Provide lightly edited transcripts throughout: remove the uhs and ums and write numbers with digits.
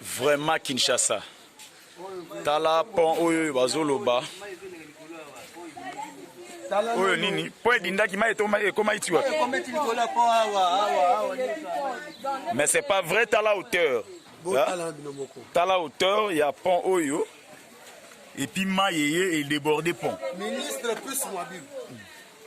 Vraiment Kinshasa. Tala pont oyo bazoloba. Oyo nini? Point d'indaki ma ekoma itiwa. Mais c'est pas vrai, t'as la hauteur. T'as la hauteur, il y a pont oyo. Et puis maïe et débordé pont. Ministre plus mobile.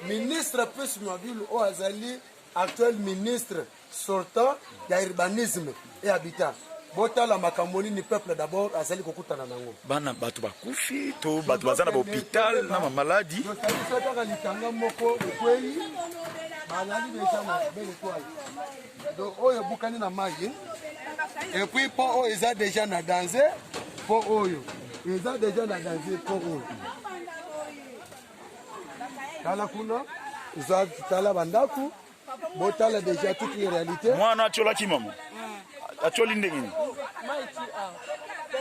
Ministre plus mobile au Azali, actuel ministre sortant, il y a urbanisme et habitat. Bota la makamoni ni peuple d'abord Azali kokuta na nango. Bana batu bakufi, to batu bazana ba hôpital na maladie. Donc ça dit litanga moko kweli. Malali besama belle toile. Donc oyo bukani na maji. Et puis pont oyo eza déjà na danger, pont oyo. Ils ont déjà la danger pour eux. Tala kuna, ils ont tala bandaku, botala déjà toutes les réalités. Moi na chola ki maman. Acholi ndengini.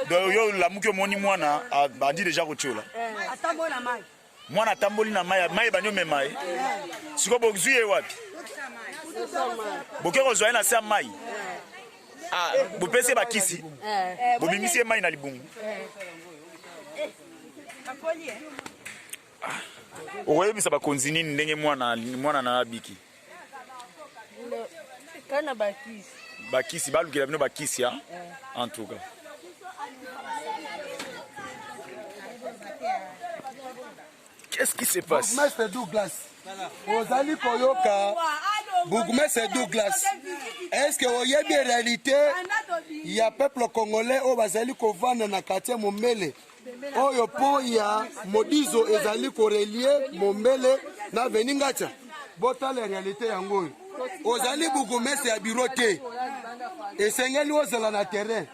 Do yo la muke moni mwana bandi déjà ko chola. Atambo na mai. Mwana tamboli na mai, mai banyo me mai. Siko bokzuye wapi? Bokero zoya na sa mai. Ah, bopese bakisi. Bobimisie mai na libungu. Okoyebisa bakonzi nini ndenge mwana na abiki? Kana bakisi. Bakisi balukela bino bakisi ya en tout cas. Qu'est-ce qui se passe? Bourgmestre Douglas. Ozali koyoka. Bourgmestre Douglas. Est-ce que vous avez une réalité? Il y a un peuple congolais au Bazali Kovana na quartier Mombele. Oyo po ya modizo ezali ko relier Mombele na Veningacha. Bota la réalité yango. Ozali Bourgmestre ya bureau te. Esengeli ozala na terrain.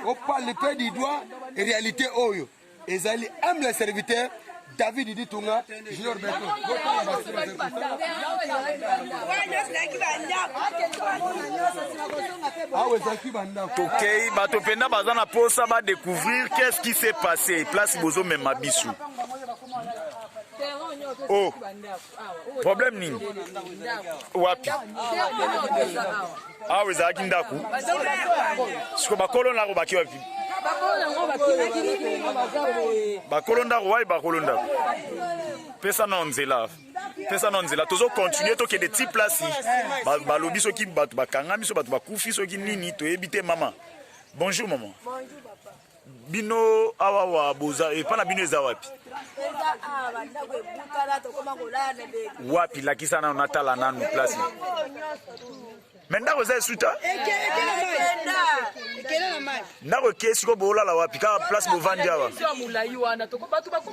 O parle peu du doigt réalité oyo. Ezali aime les serviteurs David Ditunga, Junior Beto. Ok, bato penda bazana posa ba découvrir qu'est-ce qui s'est passé. Place bozo même Mabissou. Oh, problème nini? Wapi? Ah, vous avez ndaku. Siko bakolo na ko baki wapi? Bakolonda roi bakolonda. Pesa na nzela. Pesa na nzela. Tozo continuer to ke de type place. Balobi soki batu bakanga miso batu bakufi soki nini to ebite mama. Bonjour maman. Bonjour papa. Bino awa wa boza e pana bino eza wapi? Eza awa ndako ebukala to koma kolala na bebe. Wapi lakisa na natala nanu place. Menda koza suta? Nako kesi ko bola la wapi ka place bovandi awa.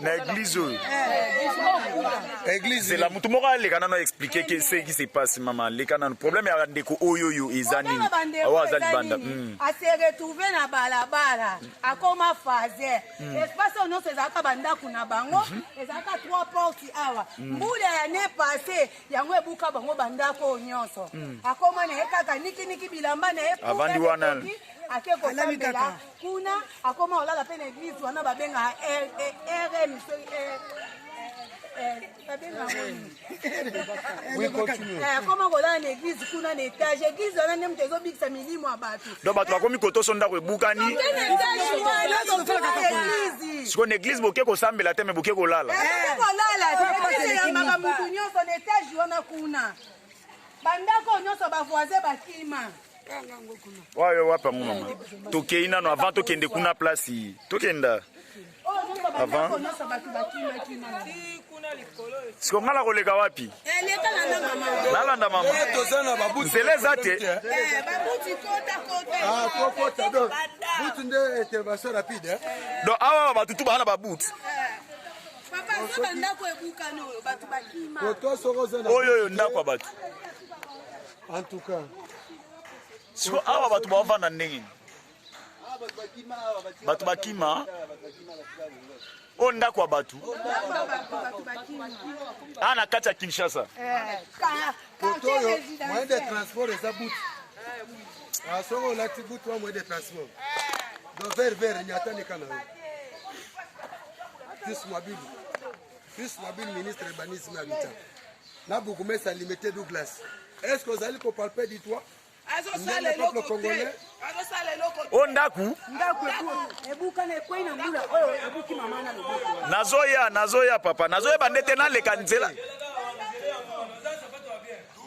Na église. Église c'est la mutu moko le kana no expliquer que ce qui se passe maman le kana no problème ya ndeko oyo ezani. Awa zali banda. A se retrouver na balabala akoma fazer. Espace on se zaka banda kuna bango ezaka 3 portes awa. Mbula ya ne passé yango ebuka bango banda ko nyonso. Akoma na kaka niki bilamba na ye avandi wana akeko sambela kuna akoma olala pe na église wana babenga RM Oui, continue. Akoma kolala na église kuna na étage église wana nde mtezo bikisa milimo ya bato donc bato bakomi kotoso ndako ebukani siko na église boke kosambela te me boke kolala ya mutu nyonso na étage wana kuna bandako nyonso bavoisin bakima wayo wapa mama tokei nano avant tokende kuna place tokenda avant siko ngala koleka wapi nalanda mama nzela eza te donc awa bato tu bana babutu oyo ndako ya bato en tout cas siko awa bato bavanda ndenge bato bakima o ndako ya bato ana kati ya Kinshasa oyo moyen de transport eza butu asongo olati butu wa moyen de transport donc vers nyatandika na yo plus mobile ministre urbanisme habitat na bourgmestre limité Douglas est-ce que vous allez palper du toit? azosala eloko te azosala eloko te o ndaku ebuka na ekwei na mbula oyo ebuki mama na loboko nazoya papa nazoya bandete naleka nzela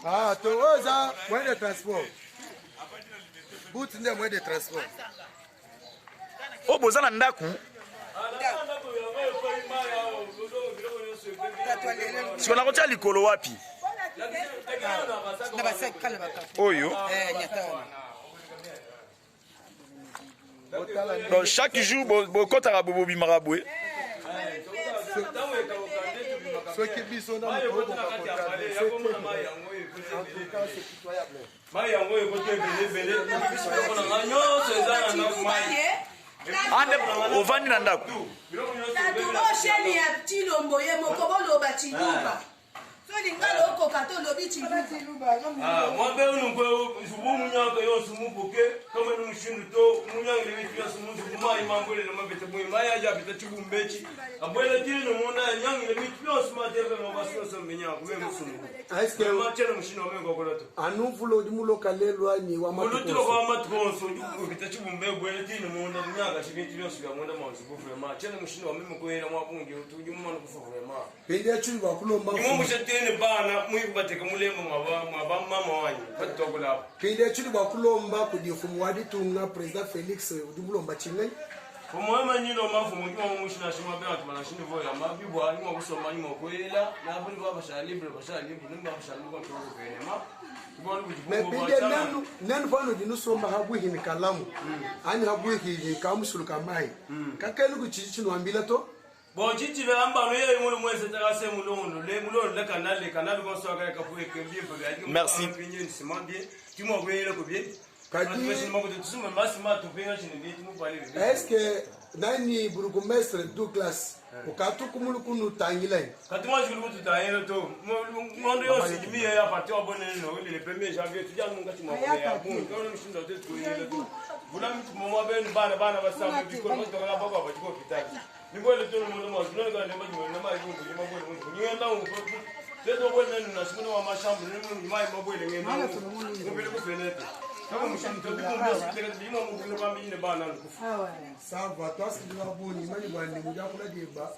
ah to oza moyen de transport bout nde moyen de transport o boza na ndaku sikona kotia likolo wapi oyo donc chaque jour bokotaka bobimaka boye soki biso na mai yango ekote ebele nyonso eza na ndako mai ande ovandi na ndako osheni ya chilombo ye moko boloba chiluba solinga lokoka to lobi chiluba mwabe unukwe zubu munyaka yonso mupoke kama ni mushindu to munyangile bitu yonso muzubu mai mambole na mabete bwe mai aja bita chibumbechi abwele tino muna nyangile bitu yonso matebe mabasi so menya kwe musunu est-ce que machana mushino mengo kolato anu vulo di muloka lelwa ni wa mulutulo kwa matronso bita chibumbe bwele tino muna munyaka chibintu yonso ya mwenda mazubu vraiment chana mushino memo kwera mwabungi utuji mumana kufa vraiment pende chuli bakulomba ne bana muyibateka mulembo mwaba mama wanyu batokula pende chuli bakulomba kudifumu wadi tunga president Felix udimulomba chingai omwema nyino mafumu ndimo mushina shima bya tumana shini voya mabibwa nyimo kusoma nyimo kwela na buli baba shalibre nimba bashaluka toko kwema mais pende nanu vano dinusomba habuhi ni kalamu ani habuhi ni kamusulu kamai kakelu kuchichino ambila to bon chichi be amba no ye mulo mwese taka se mulondo le canal ko so ka fu ke bien be merci ni simandie tu mo kwela ko bien kadi est-ce que nani burgomestre Douglas ukatu kumulukunu tangile kati moi je veux tout tailler to monde yo si mi ya parti au bon no le 1er janvier tu dis ngati mo ya bon ko mshindo te tu ile tu bula mtu mo ben bana basamu biko mo to la baba ba ko hospitali ni bole to mo mo no ga ne ma ni ma ibu ni ma bole mo ni na u te to bole nenu na simu wa mashambu ni mo mai ma bole ngene mo bele ko fenete kama mshindo to biko mo si te ni mo mo ba mi ne bana ko ça va toi si tu vas boni mani bande muja kula deba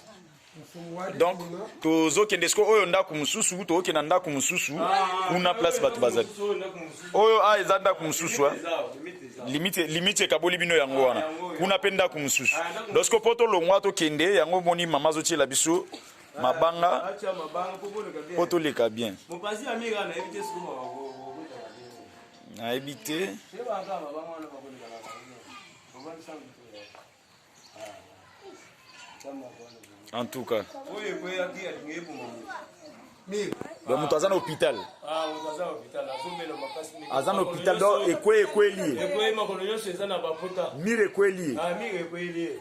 donc tozokende siko oyo ndako mosusu tokokenda ndako mosusu kuna place bato bazali oyo eza ndako mosusu limite ekaboli bino yango wana kuna mpe ndako mosusu donc siko mpo tolongwa tokende yango moni mama azotiela biso mabanga mpo toleka bien nayebi te en tout cas moto aza na hôpital donc ekwelie mire ekwelie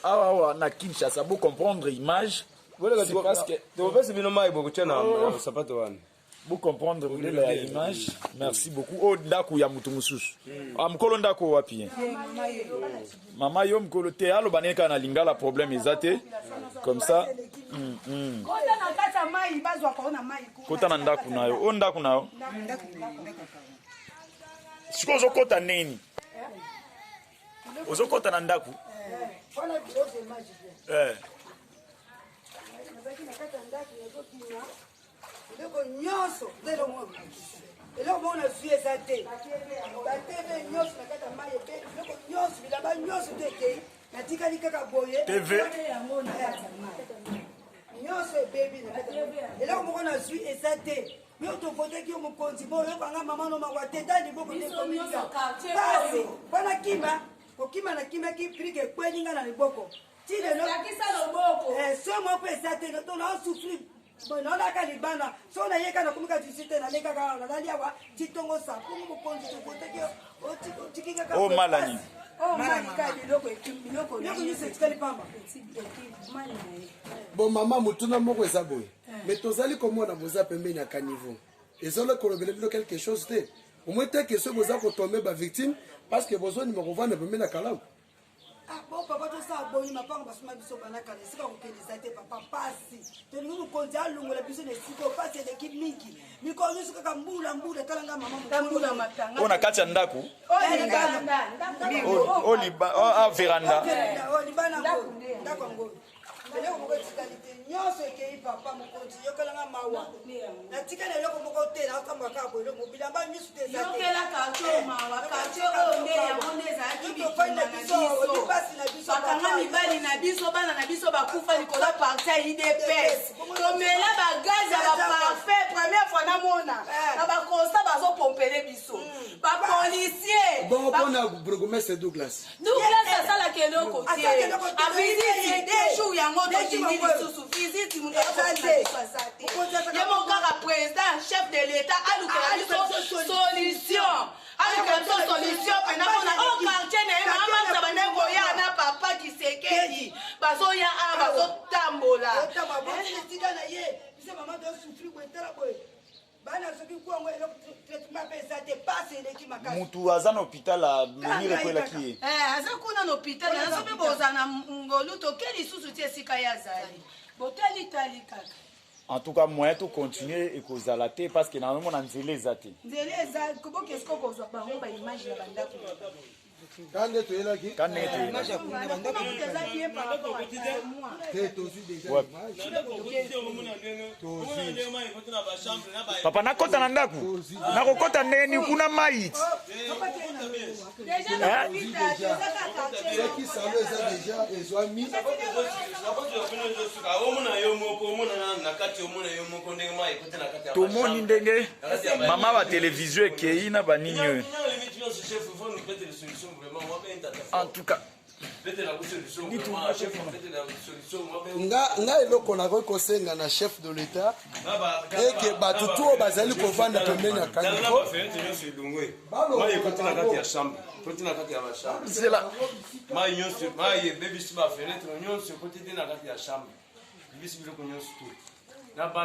awa na Kinshasa bo comprendre image parce que vous comprendre l'image. Merci beaucoup. Oh, ndako ya mutu mususu. Mkolo ndako wapi? Mama yo mkolo te alo baneka na lingala problème ezate. Comme ça. Kota na ndako nayo. O ndako nayo. Siko zokota nini? Ozokota na ndako. Eloko nyonso lelo mwa eloko mona zwi eza te batv nyonso na kati ya mai ebe eloko nyonso bilamba nyonso te ekei natikali kaka boye tv nyonso ebebi na kati eloko moko na zwi eza te yo tovotaki yo mokonzi bo oyokanga mama no mawa te ta liboko tekominga pasi mpona kima kokima na kimaki prike ekweninga na liboko somo mpe eza te tonaosufri bonolaka libana so na yeka na kumika tisite na leka ka na dalia titongo sa kumu mokonzi tokotaki otikika o malani bon mama mutuna moko eza boye mais tozali komona boza pembeni ya caniveau ezolo kolobela bino quelque chose te au moins te que ce boza kotombe ba victime parce que bozo ni mokovana pembeni ya kalamu Ah bon papa tout ça boni mapanga basuma biso banaka esika kokelisa te papa pasi tolingi mokonzi alongola biso na esika opasi eleki mingi mikolo nyonso kaka mbula talanga mama tambula matanga On a kati ya ndako veranda libana ndako ngo eloko moko etikali te nyonso ekei papa mokonzi yokelanga mawa natika na eloko moko te naotambwa kaka boye eloko bilamba misu te eza yokelaka to mawa kati oyo nde yango nde ezalaki bitumba na biso bakanga mibali na biso bana na biso bakufa likolo parti ya idps tomela bagaz ya baparfait première fois namona na baconsta bazopompele biso bapolisier bon mpona bourgmestre Douglas asalaka eloko te avisiti de jour yango tokindi lisusu visiti ye mokaka président chef de l'état alukela biso solution alukela biso solution pena mpona o quartier na ye maamasa bandekoya na papa kisekedi bazoya a bazotambola mutu aza na hôpital ameli ekwelaki ye aza kuna na hôpital azobe boza na ngolu toke lisusu ti esika ye azali botali tali kaka en tout cas moyen to continuer ekozala te parce que nazomona nzela eza te nzela eza koboka esiko kozwa bango baimage na bandako kande toyelaki kane papa nakota na ndako nakokota ndenge kuna mai soki salo eza deja ezwami tomoni ndenge mama ba televizio ekei na banini oyo en tout cas nga eloko nakoki kosenga na chef de l'état eke bato tu oyo bazali kovanda pembeni ya kaniko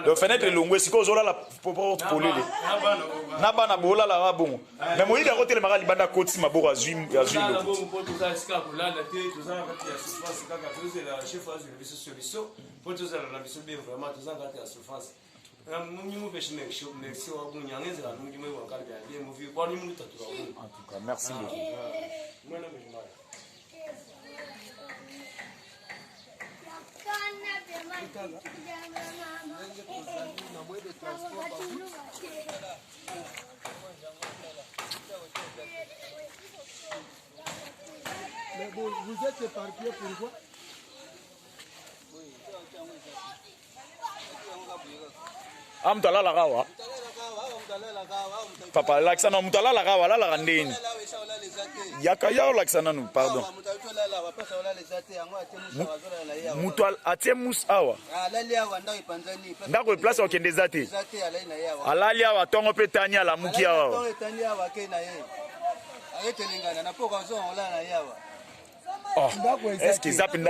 le fenêtre elongwe sikoyo ozolala porte polele na bana bolala ba bongo me moyidi yango telemaka libanda kotisi maboko azwi merci Mais vous êtes éparpillés pourquoi? mutu alalaka awa papa alakisa na mutu alalaka awa alalaka ndeni yaka ya olakisa nanu pardon mutu atie musu awa ndako eplace okende eza te alali awa ntongo mpe tani alamuki awa est-ce qu'ils appellent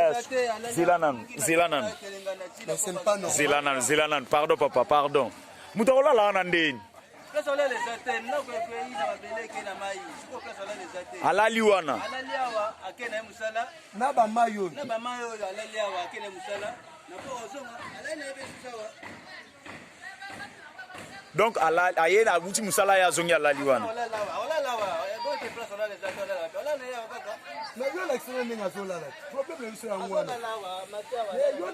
Zilanan pardon papa pardon mutu akolala na ndeni alali wana na bamai oyo donc aye na abuti musala ye azongi alali wana mais yo lakisa ndenge azolala problème na biso yango wana yo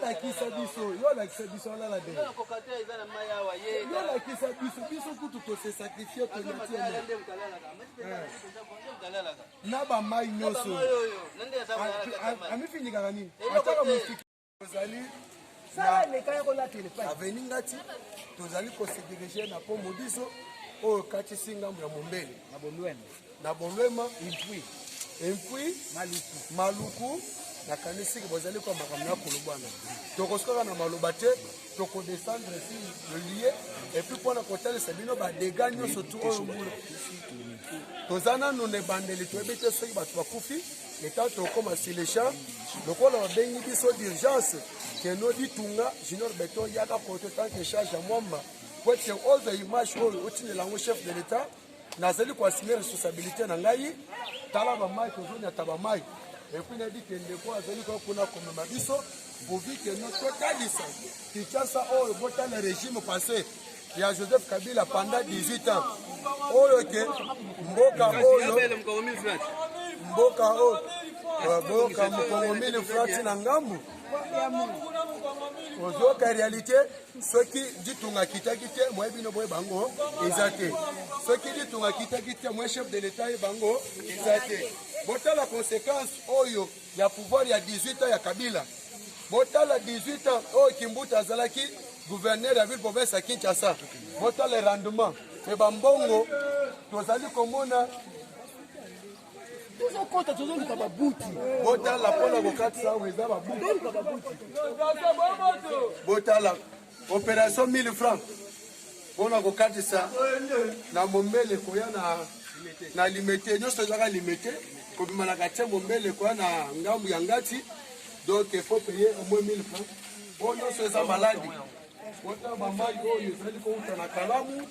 lakisa biso alala de yo lakisa biso kutu tose sacrifie tonetiene na bamai nyonso amifinikaka nini ataka mosiki ozali aveni ngati tozali kosedirige na po modiso oyo katisi ngambo ya mombele na bolwema impui maluku nakanisi ke bozali kwa makambo ya kolobwana tokosukaka na maloba te tokodescendre si le lieu epuis mpona kotalisa bino badega nyonso tu oyo mbula toza nano na ebandeli toyebi te soki bato bakufi leta tokoma sur le champ lokola babengi biso d'urgence keno ditunga junior beton yaka poto tanke charge ya mwamba po ete ozo image oyo otinela yango chef de l'état nazali koassume responsabilité na ngai tala bamai tozonyata bamai epuis nadi ke ndeko azali kuna komema biso pourvu ke no totalisa Kinshasa oyo botala régime passé ya Joseph Kabila pendant 18 ans oyo ke mboka mokongo 1000 francs na ngambu ozoka réalité soki ditunga kitaki te mwa bino boye bango eza te soki ditunga kitaki te mwa chef de l'état ye bango eza te botala conséquence oyo ya pouvoir ya 18 ans ya Kabila botala 18 ans oyo Kimbuta azalaki gouverneur ya ville province ya Kinshasa botala rendement e bambongo tozali komona tozokota tozoluka babuti botala mpona kokatisa awa eza babuti botala opération 1000 francs mpona kokatisa na mombele koya na limete nyonso ezaka limete kobima na katie mombele koya na ngambu ya ngati donc il faut payer au moins 1000 francs po nyonso eza maladi botala bamai oyo ezali kouta na kalamu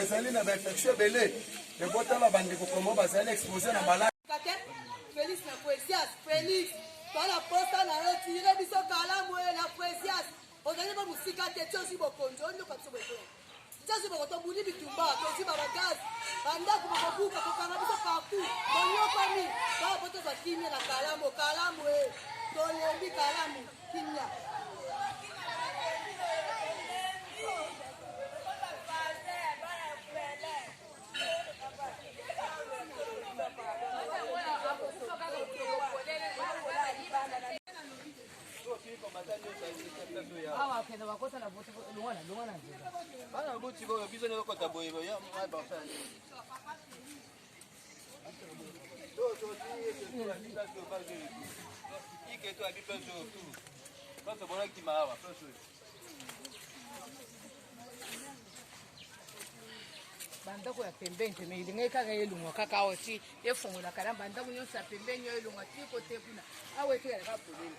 ezali na bainfection ebele ebotala bandeko komo bazali expose na maladi Félix na Poesias, Félix, tala posta na yo tire biso kalamu na Poesias. Ozali ba musika te tiosi bokonjo ndo kwa tsobo to. Tiosi bokoto buni bitumba, tosi ba bagaz. Banda ko bokuka ko kanga biso papu. Bonyo kami, ba poto za kimya na kalamu to yebi kalamu kimya. awa kenda bakota na bote longwana nzela bana boti boyo biso ne bakota boyo ya mai ba fa iketo abi peso tu quand bona ki maawa peso bandako ya pembeni pembeni ilinga kaka elungwa kaka awa ti efongola kala bandako nyonso ya pembeni yo elungwa ti kote kuna awa etika ka polele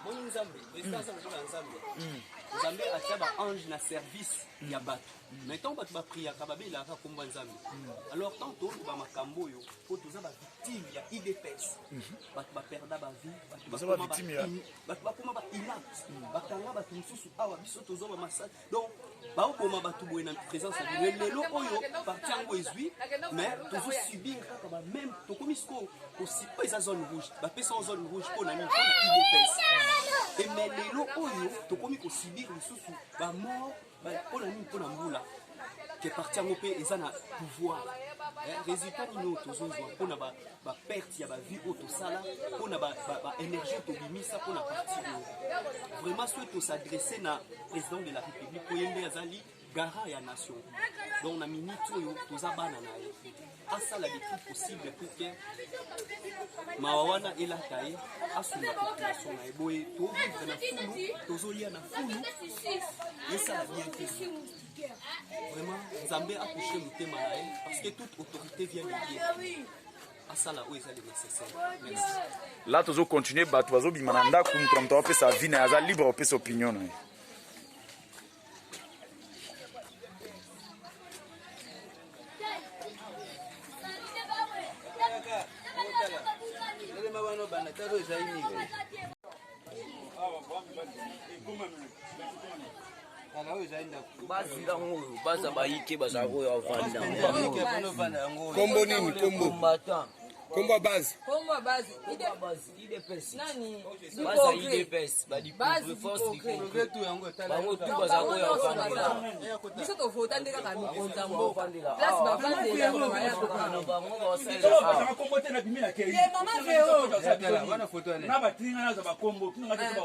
Boni Nzambe, présidence de Nzambe. Nzambe atia ba ange na service ya bato. Maintenant bato ba priya ka babela ka komba Nzambe. Alors tantôt ba makambo yo, po toza ba victime ya IDPS. Bato ba perda ba vie, bato ba victime ya bato ba koma ba inapte. Bakanga bato mususu awa biso tozo ba massacre. Donc ba okoma bato boye na présence ya lelo oyo parti yango ezwi, mais tozo subir ka ba même to komisko aussi pas eza zone rouge. Ba pesa en zone rouge pour na ni pour na IDPS. Et mais lelo oyo to komi ko subir lisusu ba mort ba pour na mbula qui parti yango pe eza na pouvoir. Résultat ino tozozwa pour na ba perte ya ba vie auto sala pour na ba énergie to bimisa pour na parti vraiment souhaite to s'adresser na président de la République pour yende azali garant ya nation. Donc na minute oyo toza bana na ye asala le plus possible pour que mawana elataye asuna population na eboye to vivre na fulu tozolia na fulu esala bien te vraiment Nzambe a touché motema na ye parce que toute autorité vient de Dieu. Asala o ezali nécessaire. Merci. Là tozo continuer bato bazo bimana ndako mtu apesa vie na aza libre apesa opinion na ye. baza bayike baza koyo avanda kombo nini kombo base IDPS nani baza IDPS badi force bango tu baza koyo avanda biso tovota nde kaka mikonza mboka place bavandela bango basala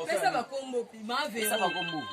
pesa bakombo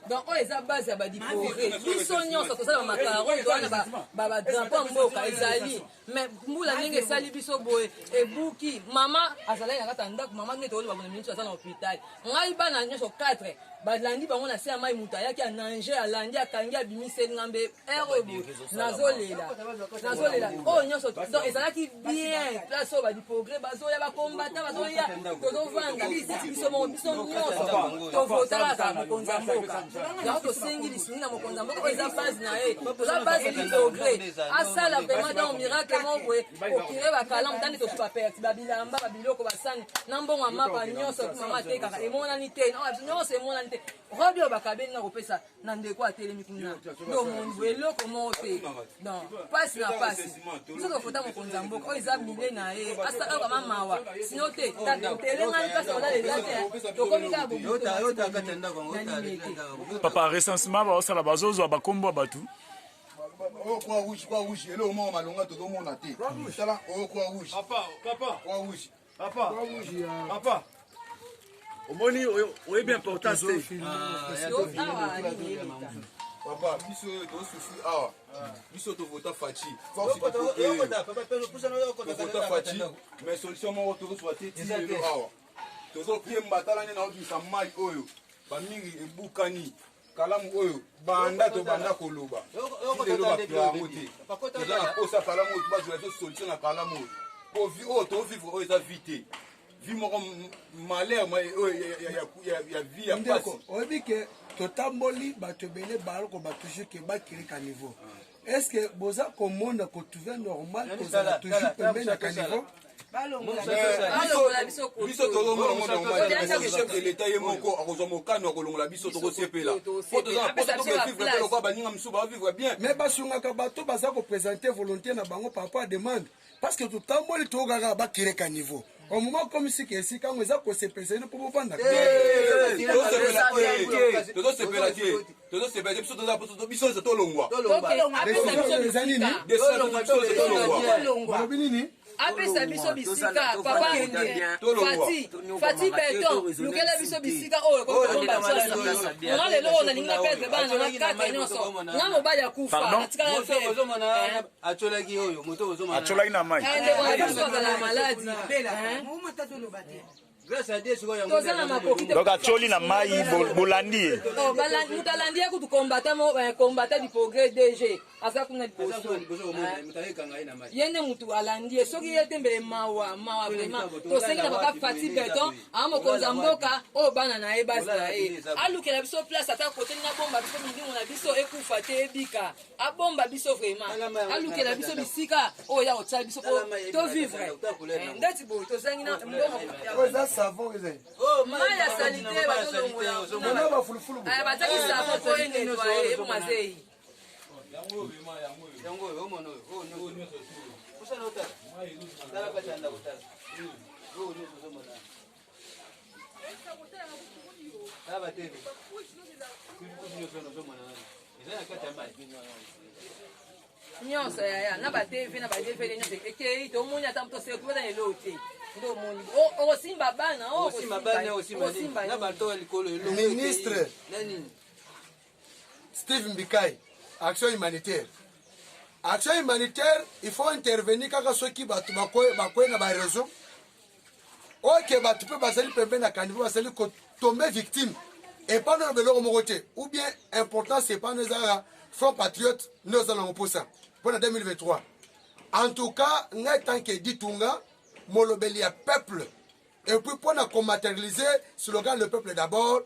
donc oyo eza base ya badipore biso nyonso tosala bamakaron towana badrapo ya mboka ezali mais mbula ndenge esali biso boye ebuki mama azalaki na kati ya ndako mama nde tooli babona miniti aza na hôpital ngai bana nyonso 4 balandi bango na se ya mai moto ayaki anange alandi akangi abimiseli ngambe erobo nazolela oyo nyonso donc ezalaki bien place oyo badipogre bazoya bakombata bazoya tozovanda biso nyonso tovotalaka mokonzi ya mboka yango tosengi lisungi na mokonzi ya mboka oyo eza base na ye toza base dipogre asala vraiment dans miracle moko boye okire bakalamu tandi tosu baperti babilamba babiloko basani na mbongo ya mapa nyonso mama atekaka emonani te nyonso emonani te robi oyo bakabeli nga kopesa na ndeko atelemi kuna ndo mondi eloko moko te donc pasi na pasi biso tofota mokonzi ya mboka oyo eza mile na ye asaka kama mawa sino te telengani mpasi olaleza te tokomi kaka papa recensement baosala bazozwa bakombo ya bato Quoi rouge, et là au moment malonga tout le monde a été. Ça là, quoi rouge. Papa. Au moni, on est bien important. Papa, biso to souci biso to vota fachi. Vota fachi, mais solution mo to souhaiter tirer awa. Tozo kiemba talani na odisa mai oyo. Bamiri ebukani. Kalamu oyo banda to banda koloba lelo bapiamo te eza na posa kalamu oyo tobazela to solution na kalamu oyo po vi oyo tovivre oyo eza vi te vi moko malheur ya vie ya pasi oyebi ke totamboli bato ebele baloko batouche ke bakirika niveau est ce que boza komona kotrouve normal kozala toujours pembeni ya kaniveau biso tozomona leta ye moko akozwa mokano akolongola biso tokosepela po tozavivre lokwa baninga mosusu bavivre bien mais basungaka bato baza kopresente volonté na bango par rapport à demande parce que totamboli tokaka bakireka niveau au moment comme si que esika yango eza kosepelisa ino mpo bovanda tozosepela te biso eza tolongwa balobi nini apesa biso bisika papa fati beton lukela biso bisika oyo nga lelo oyo nalingi naperdre bana na kaka nyonso nga mobali akufa atikala acolaki oyo moto acolaki na mai biso azala maladi toza na makoki donc acoli na mai bolandi ye moto alandi ye kutu kombata dipogre dg aza kuna liboso ye nde motu alandi ye soki ye te mbele mawa vraiment tosengi na papa fati beton aa mokonzi ya mboka oyo bana na ye basi na ye alukela biso place ata kotelinga bomba biso milimo na biso ekufa te ebika abomba biso vraiment alukela biso bisika oyo ya kotia biso po tovivre ndeti boye tosengi na mbongo savon eza mai ya salite bazolongola bataki savon po enetwaye ebomazei yango oyo omona oyo osana otala tala kati ya ndako tala oyo nyonso ozomona tala batele nyonso ozomona eza na kati ya mai nyonso yaya na batv na badvd nyonso ekei tomoni ata moto sekubeta lelo te ndo moni okosimba bana okosimba na bato ya likolo ministre Steve Mbikai action humanitaire il faut intervenir kaka soki bato bakoye na bareseau oke bato mpe bazali pembe na kanivo bazali kotombe victime epano na beloko moko te ou bien importance epano ezalaka front patriote nde oza nango mposa mpona 2023 en tout cas ngai tant que ditunga molobeli ya peuple et puis mpona komatérialiser slogan le peuple d'abord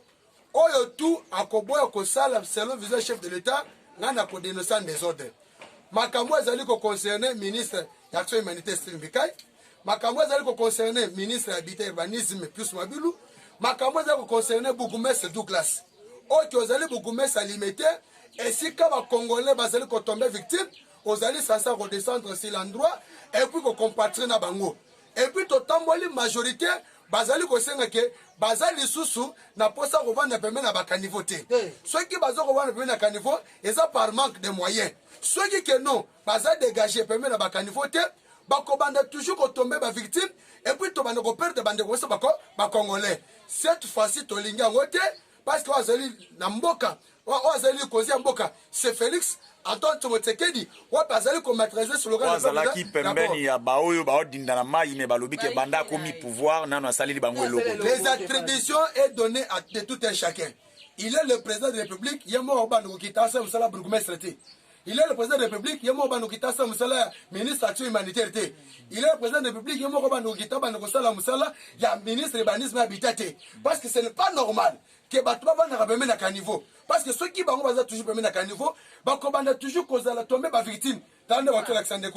oyo tout akoboya kosala selon vision chef de l'état ngai na kodénoncer en désordre makambo ezali koconcerne ministre ya action humanitaire Steve Mbikai makambo ezali koconcerne ministre ya habitat urbanisme Pius Mabilu makambo ezali koconcerne bourgmestre Douglas oyo ozali bourgmestre alimentaire esika bacongolais bazali kotombe victime ozali sansa redescendre sur l'endroit et puis kocompatrie na bango et puis totamboli majorité bazali kosenga ke bazali lisusu na posa kovanda pembe na bakaniveau te soki baza kovanda pembe na caniveau eza par manque de moyens soki ke non baza dégagé pembe na bakaniveau te bakobanda toujours kotombe bavictime et puis tobanda koperdre bandeko biso bacongolais cette fois-ci tolingi yango te parce que wazali na mboka wazali kozi ya mboka c'est Félix Antoine Tshisekedi wapi azali komaîtriser slogan azalaki pembeni ya baoyo baodinda na mai me balobi ke banda komi pouvoir nano asaleli bango eloko les attributions est donné à de tout un chacun il est le président de la République, il y a moi au Bandou qui t'a fait un bourgmestre. Il est le président de la République, il y a moi au Bandou qui t'a fait un ministre action humanitaire. Il est le président de la République, il y a moi au Bandou qui t'a fait un ministre urbanisme habitat. Parce que ce n'est pas normal que Batouba va remettre à caniveau. Parce que ceux qui vont toujours remettre à caniveau, vont toujours causer la tombée par victime. Dans le voiture Alexandre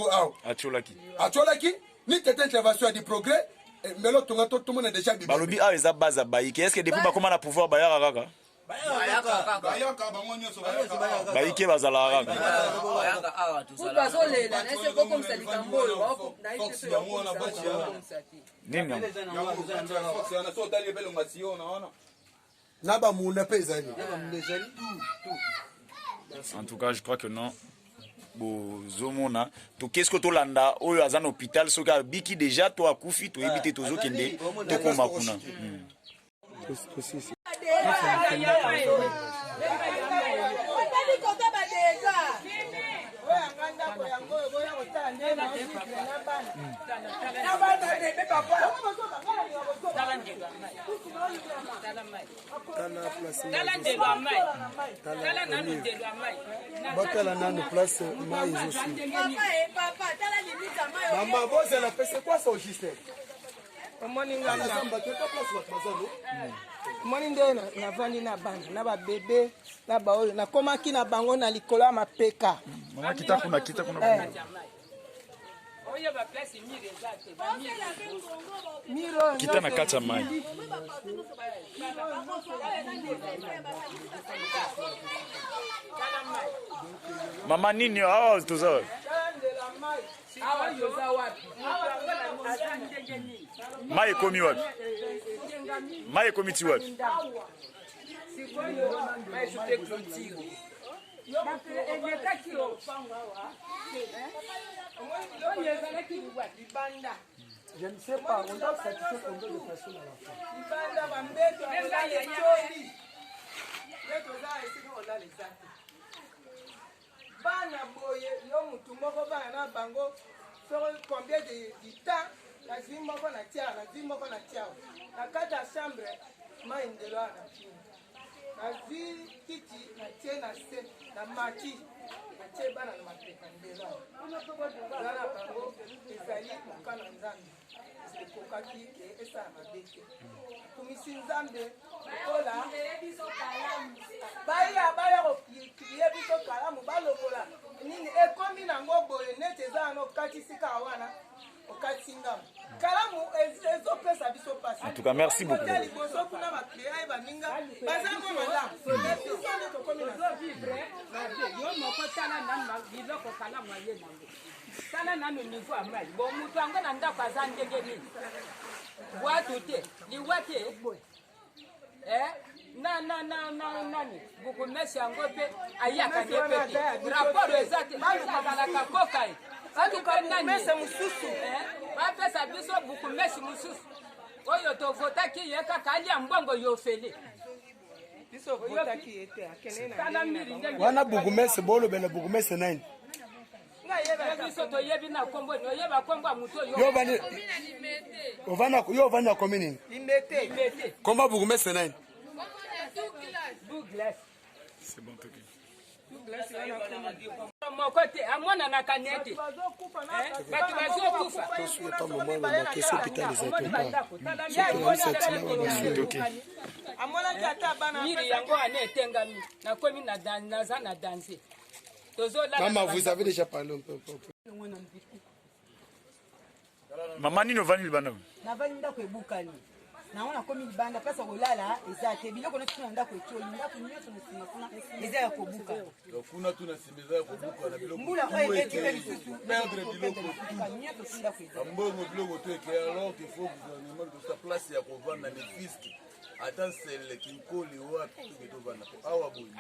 Atcholaki, ni tête intervention à du progrès, mais l'autre tout le monde est déjà bibé. Balobi a eza base baïki. Est-ce que depuis ba comment na pouvoir bayaka kaka? Baïki bazala kaka. Pour bazolela, na ese koko msalika mbolo, na ese so Nini? Naba munda pezani. En tout cas, je crois que non. Bozomona to qu'est-ce que to landa oyo azan hôpital soka biki déjà to akufi to ebite tozo kende to koma kuna. Batala nano place mais aussi. Maman, c'est quoi ça au juste? Moni nde navandi na bana na babebe na baoyo nakomaki na bango na likolo ya mapeka. Mama kita kuna. Kita na kati ya mai. Mama nini hao tuzo? Mai komi wapi? Mai komi ti wapi? Je ne sais pas, on doit satisfaire combien de personnes à la fin. Bana boye yo mutu moko bana na bango soko combien de temps la zimoko na tia na kata chambre maindelo na chini na vi kiti na tie na se na mati na tie bana na mapeka ndelo bana bango ezali mokana nzambe ekokaki esa mabete kumisi nzambe okola baya kokiye biso kalamu balokola nini ekomi nango boye neti eza na okatisika wana okatingamu kalamu ezopesa biso pasi. En tout cas, merci beaucoup. liboso kuna baklia baninga bazango malamu biso nde tokomi na yo moko tala na biloko kalamu aye nango tala nano niveau ya mai bo mutu yango na ndako aza ndenge nini watu te liwa te nani bukumesi yango mpe ayaka nde mpe te raporo eza te azalaka koka ye batuka nani bapesa biso bukumesi mosusu oyo tovotaki ye kaka alia mbongo yofele Wana bourgmestre bolobela bourgmestre nani? biso toyebi na kombo ni oyeba kombo ya mutu oyo Yo vana commune. Limete. Comment bourgmestre nani? Douglas. C'est bon toki. Moko te amonanaka nete bato bazokufa miri yango wana etengami nakomi naza na danse. Maman, vous avez déjà parlé un peu. Maman nini ovani libanda? navandi ndako ebukani nango nakomi libanda mpasi kolala eza te biloko nyonso na ndako etoli ndako nyonso na nsima kuna eza ya kobuka mbula oyo ekite lisusu nyonso si ndako eza mbongo biloko to ekea alors qu'il faut gouvernement de sa place ya kovanda ne fiske ata sele kinkoli wapi toketovanda awa boyi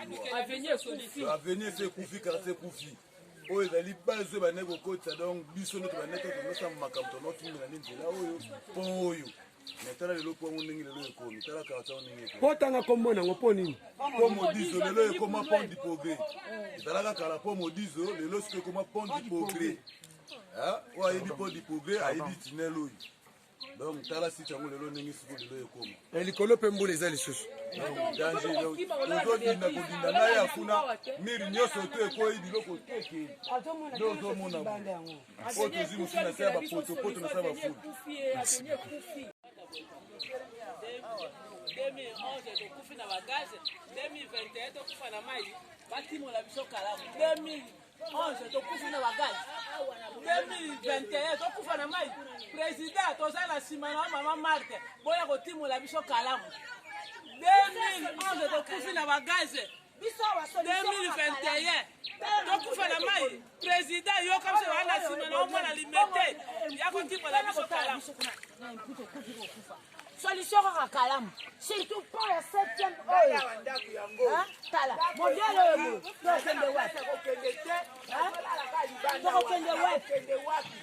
avenir se kufi karse kufi oyo ezali base oyo bandeko kokotisa donc biso nde tobandeko tozosamba makambo tonotumela nde nzela oyo mpo oyo me tala lelo kwango ndenge lelo ekomi tala karata ndenge ekomi Po tanga kombo nango po nini? po modizo lelo ekoma pont du progrès ezalaka kala po modizo lelo siko ekoma pont du progrès oyo ayebi pont du progrès ayebi tunnel oyo donc tala si chango lelo ndenge siko lelo ekoma likolo mpe mbula eza lisusu ozodinda kodinda na ye afuna miri nyonso to ekoyi biloko teke nde ozomona po tozi mosu na se ya bapotopoto na se ya bafudu 2011 tokufi na bagaze 2021 tokufa na mai batimola biso kalamu 2011 tokufi na bagaze 2021 tokufa na mai président toza na nsima na mama Marte boya kotimola biso kalamu 2011 tokufi na bagaze 2021 tokufa na mai président yoka biso wana nsima na omwana limete ya kotimola biso kalamu solution kaka kalamu surtout pour la 7e oyo tala modele oyo tokende wapi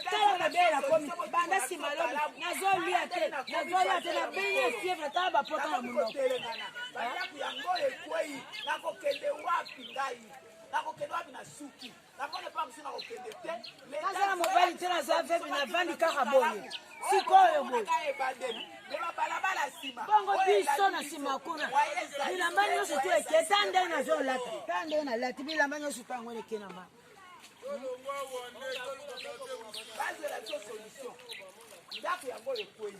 tala mabela komi banda nsima lobi nazolia te na benye fievre tala bapota na monoko nakokende wapi na suki nakone pa msi nakokende te kazala mobali te naza vebi navandi kaka boye sikoyo boye balabala nsima bongo biso na nsima kuna bilamba nyonso to eke ta nde nazolata ta nde nalati bilamba nyonso to yango eke na ma bazela biso solution ndako yango ekwei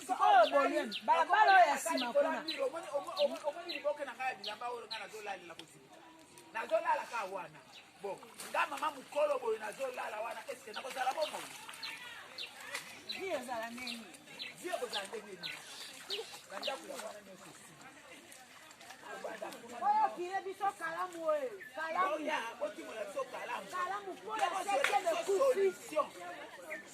sikoyo boye balabala oyo ya nsima kuna omoni liboke na ngai ya bilamba oyo ngai nazolalela kozibika nazolala ka wana bon nga mama mokolo boye nazolala wana eske nakozala bomoi vie ezala nini vie ekozala ndenge nini na ndako ya wana nyonso oyo kile biso kalamu oyo botimola biso kalamu mpona septieme kufi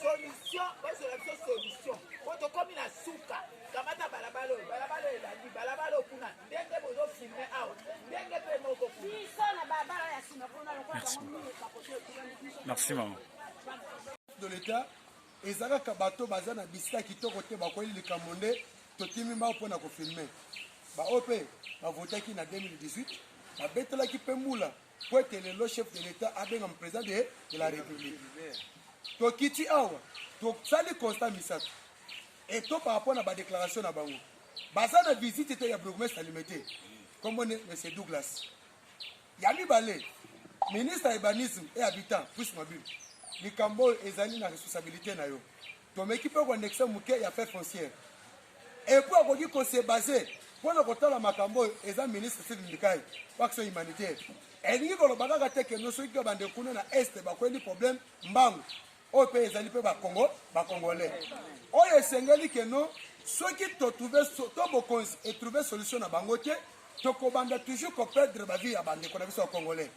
solution bozola biso solution po tokomi na suka kamata balabala oyo elandi balabala oyo kuna ndenge bozofilme awa ndenge mpe moko biso na balabala ya nsima kuna lokola merci maman de l'état ezalaka bato baza na bisika kitoko te bakoyeli likambo nde totimi mbao mpona kofilme baoyo mpe bavotaki na 2018 babetelaki mpe mbula po ete lelo chef de l'état abengama président de la république tokiti awa tosali constat misato eto par rapport na badéclaration na bango baza na visite te ya bourgmestre alimete kombone m Douglas ya mibale ministre ya urbanisme et habitant plus mobile likambo oyo ezali na responsabilité na yo tomeki mpe koandexe moke ya fait foncière epo akoki kose base mpona kotala makambo oyo eza ministre sidindikai action humanitaire elingi koloba kaka te keno soki ka bande kuna na este bakoyeli problème mbangu oyo mpe ezali mpe bakongolais oyo esengeli keno soki to bokonzi etrouve solution na bango te tokobanda toujours koperdre bavie ya bandeko na biso ya congolais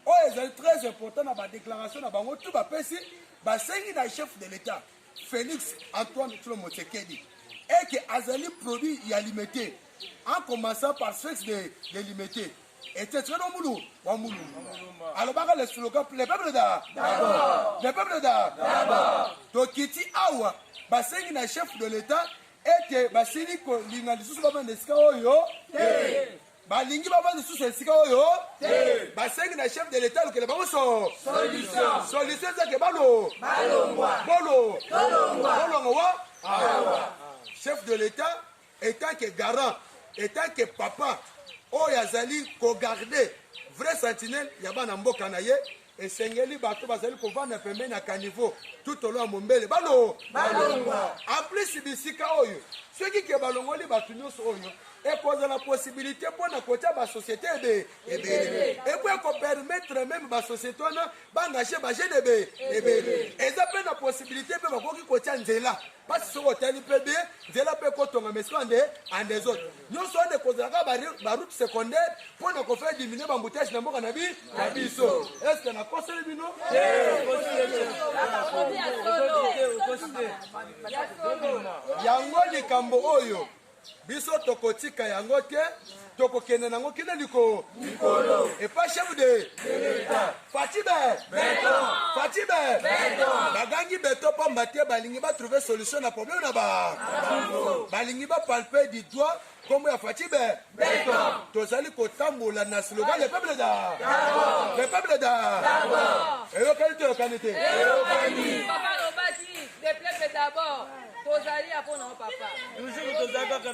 oyo ezali très important na badéclaration na bango tu bapesi basengi na chef de l'état Félix Antoine Tshilombo Tshisekedi eke azali produit ya limité en commençant par sexe de limité était très moulou wa moulou alors baka le slogan le peuple d'abord le peuple d'abord tokiti awa basengi na chef de l'état ete basili ko linga lisusu babanda esika oyo balingi bavanda lisusu esika oyo basengi na chef de l'état lokele bango solution ezake bolongo wa chef de l'état étant que garant étant que papa oyo azali kogarde vrai sentinelle ya bana mboka na ye esengeli bato bazali kovanda pembeni ya kaniveau tout olo ya mombele balongwa en plus bisika oyo soki ke balongoli bato nyonso oyo ekozala possibilité mpona kotia basociété ebele epo ekopermettre meme basociété wana baengage bagene ebele eza mpe na possibilité mpe bakoki kotia nzela mpasi soki otali mpe be nzela mpe kotonga mesiko ande autres nyonso wana ekozalaka baroute secondaire mpona kofaire diminue bambouteage na mboka na biso estce nakoseli bino yango likambo oyo biso tokotika yango te tokokende nango kina likolo epa chef de Fatibe bagangi beto pamba te balingi batrouve solution na problème na balingi bapalpe du doigt kombo ya Fatibe tozali kotambola na slogan le peuple d'abord eyokani te replete d'abord tozali apona o papa toujours tozalaka